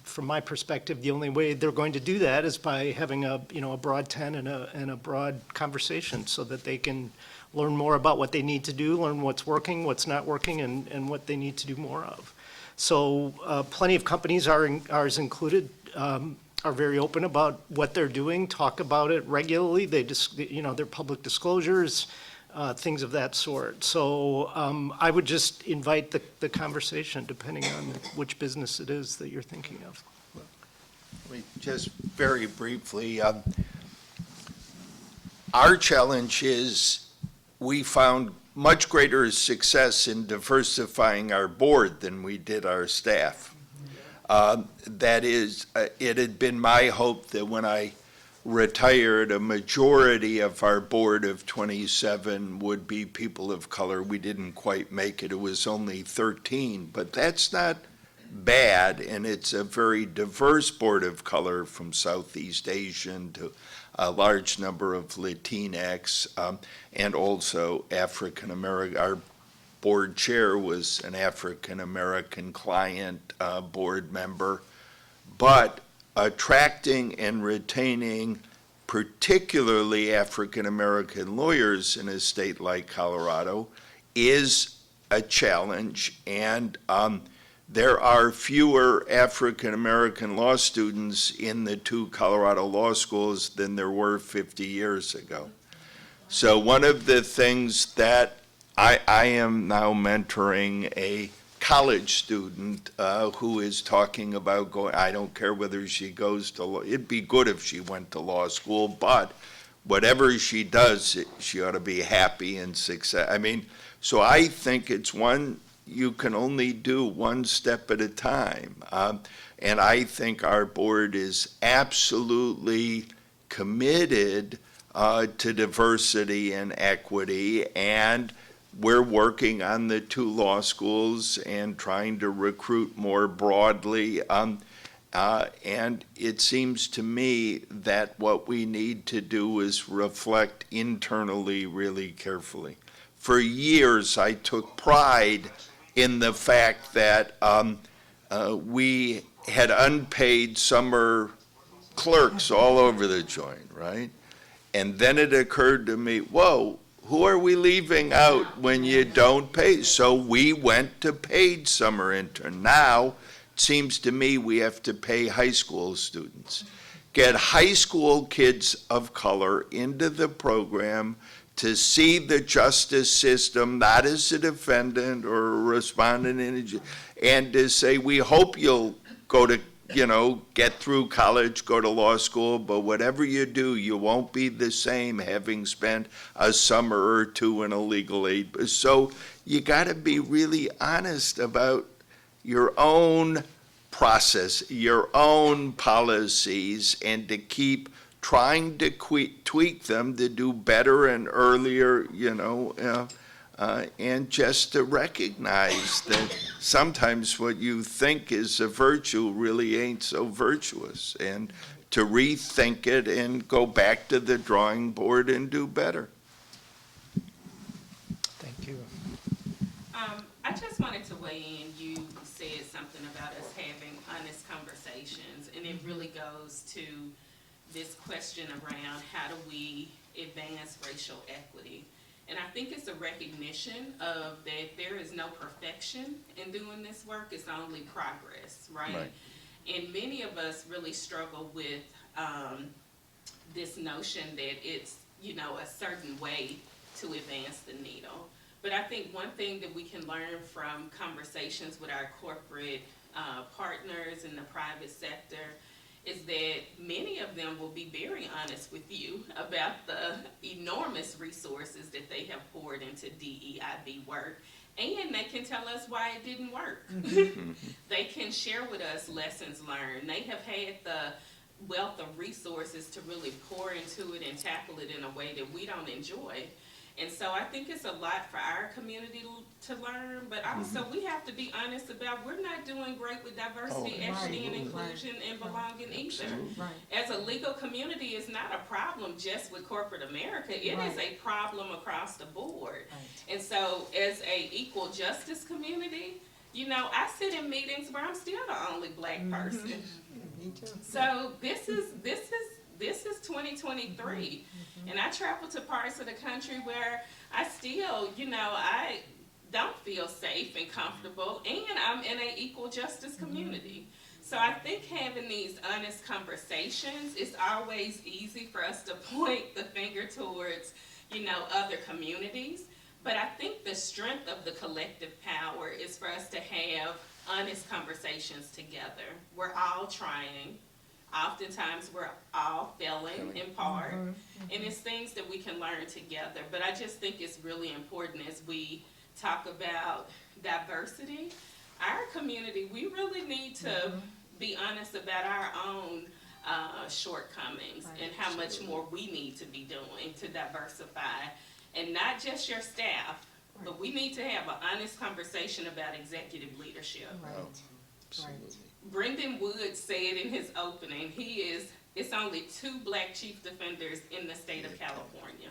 from my perspective, the only way they're going to do that is by having a broad tent and a broad conversation so that they can learn more about what they need to do, learn what's working, what's not working, and what they need to do more of. So plenty of companies, ours included, are very open about what they're doing, talk about it regularly. They their public disclosures, things of that sort. So I would just invite the conversation depending on which business it is that you're thinking of. Just very briefly, our challenge is we found much greater success in diversifying our board than we did our staff. That is, it had been my hope that when I retired, a majority of our board of 27 would be people of color. We didn't quite make it. It was only 13, but that's not bad, and it's a very diverse board of color from Southeast Asian to a large number of Latinx, and also African American. Our board chair was an African American client board member, but attracting and retaining particularly African American lawyers in a state like Colorado is a challenge, and there are fewer African American law students in the two Colorado law schools than there were 50 years ago. So one of the things that I am now mentoring a college student who is talking about going, I don't care whether she goes to law, it'd be good if she went to law school, but whatever she does, she ought to be happy and success. I mean, so I think it's you can only do one step at a time. And I think our board is absolutely committed to diversity and equity, and we're working on the two law schools and trying to recruit more broadly. And it seems to me that what we need to do is reflect internally really carefully. For years, I took pride in the fact that we had unpaid summer clerks all over the joint, right? And then it occurred to me, whoa, who are we leaving out when you don't pay? So we went to paid summer intern. Now, it seems to me we have to pay high school students. Get high school kids of color into the program to see the justice system, not as a defendant or a respondent, and to say, we hope you'll go to, get through college, go to law school, but whatever you do, you won't be the same having spent a summer or two in a legal aid. So you gotta be really honest about your own process, your own policies, and to keep trying to tweak them to do better and earlier, and just to recognize that sometimes what you think is a virtue really ain't so virtuous, and to rethink it and go back to the drawing board and do better. Thank you. I just wanted to weigh in. You said something about us having honest conversations, and it really goes to this question around how do we advance racial equity. And I think it's a recognition of that there is no perfection in doing this work, it's only progress, right? Right. And many of us really struggle with this notion that it's, a certain way to advance the needle. But I think one thing that we can learn from conversations with our corporate partners in the private sector is that many of them will be very honest with you about the enormous resources that they have poured into DEIB work, and they can tell us why it didn't work. They can share with us lessons learned. They have had the wealth of resources to really pour into it and tackle it in a way that we don't enjoy. And so I think it's a lot for our community to learn, but also we have to be honest about we're not doing great with diversity, equity, and inclusion and belonging either. As a legal community, it's not a problem just with corporate America. It is a problem across the board. And so as a equal justice community, I sit in meetings where I'm still the only black person. Me too. So this is 2023, and I travel to parts of the country where I still, I don't feel safe and comfortable, and I'm in an equal justice community. So I think having these honest conversations, it's always easy for us to point the finger towards, other communities. But I think the strength of the collective power is for us to have honest conversations together. We're all trying. Oftentimes we're all failing in part, and it's things that we can learn together. But I just think it's really important as we talk about diversity, our community, we really need to be honest about our own shortcomings and how much more we need to be doing to diversify, and not just your staff, but we need to have an honest conversation about executive leadership. Brendan Wood said in his opening, it's only 2 black chief defenders in the state of California.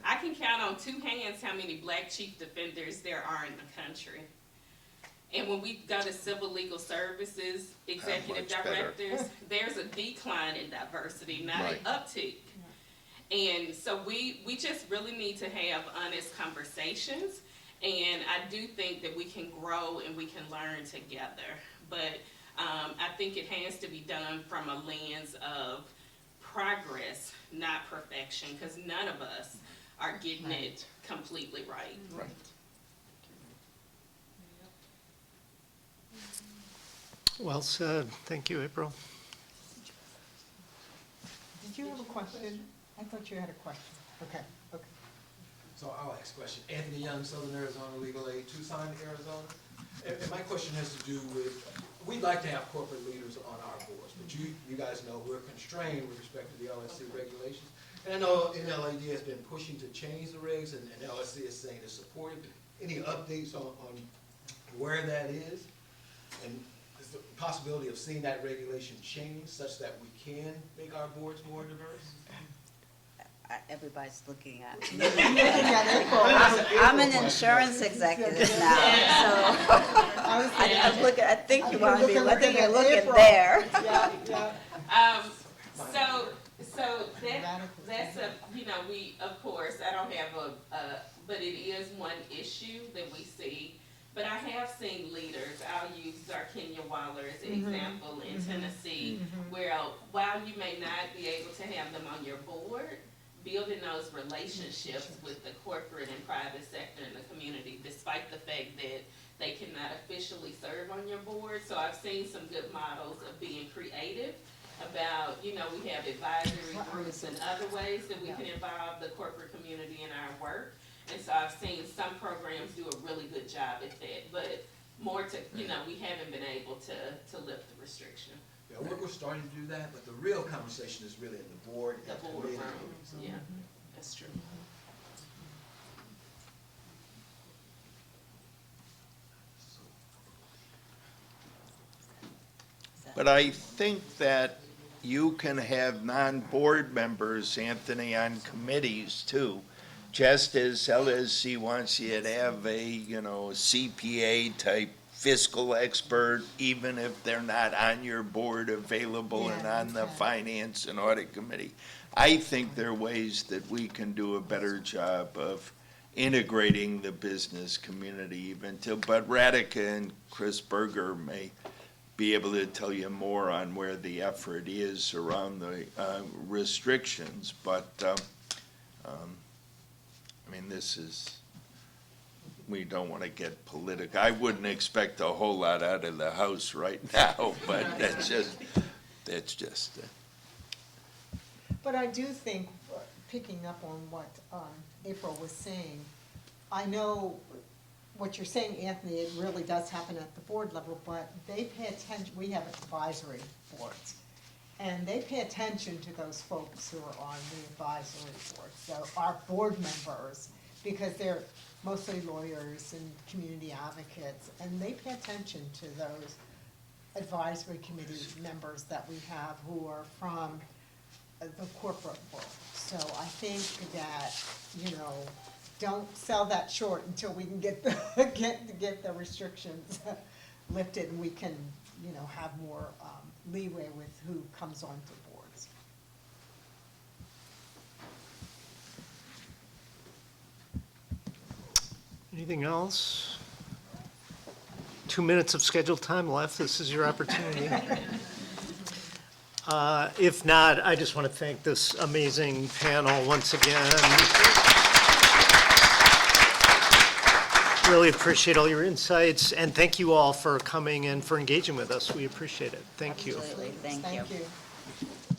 I can count on 2 hands how many black chief defenders there are in the country. And when we go to civil legal services, executive directors, there's a decline in diversity, not an uptick. And so we just really need to have honest conversations. And I do think that we can grow and we can learn together. But I think it has to be done from a lens of progress, not perfection, because none of us are getting it completely right. Well said. Thank you, April. Did you have a question? I thought you had a question. Okay. So I'll ask a question. Anthony Young, Southern Arizona Legal Aid, Tucson, Arizona. And my question has to do with, we'd like to have corporate leaders on our boards, but you guys know we're constrained with respect to the LSC regulations. And I know NLADA has been pushing to change the regs, and LSC is saying it's supportive. Any updates on where that is? And is the possibility of seeing that regulation change such that we can make our boards more diverse? Everybody's looking at me. I'm an insurance executive now, so I think you want to be looking there. So that's a, we, of course, I don't have but it is one issue that we see. But I have seen leaders, I'll use Zarkenia Waller as an example in Tennessee, where while you may not be able to have them on your board, building those relationships with the corporate and private sector in the community, despite the fact that they cannot officially serve on your board. So I've seen some good models of being creative about, we have advisory groups and other ways that we can involve the corporate community in our work. And so I've seen some programs do a really good job at that, but more to, we haven't been able to lift the restriction. Yeah, we're starting to do that, but the real conversation is really in the board. The board room, yeah, that's true. But I think that you can have non-board members, Anthony, on committees too. Just as LSC wants you to have a, CPA type fiscal expert, even if they're not on your board available and Yeah, on the okay. Finance and Audit Committee. I think there are ways that we can do a better job of integrating the business community even to, but Radhika and Chris Berger may be able to tell you more on where the effort is around the restrictions, but, this is, we don't want to get political. I wouldn't expect a whole lot out of the House right now, but that's just. But I do think, picking up on what April was saying, I know what you're saying, Anthony, it really does happen at the board level, but they pay attention, we have advisory boards, and they pay attention to those folks who are on the advisory board, so our board members, because they're mostly lawyers and community advocates, and they pay attention to those advisory committee members that we have who are from the corporate world. So I think that, don't sell that short until we can get the restrictions lifted, and we can, have more leeway with who comes onto boards. Anything else? 2 minutes of scheduled time left. This is your opportunity. If not, I just want to thank this amazing panel once again. Really appreciate all your insights, and thank you all for coming and for engaging with us. We appreciate it. Thank you. Absolutely, thank you. Thank you.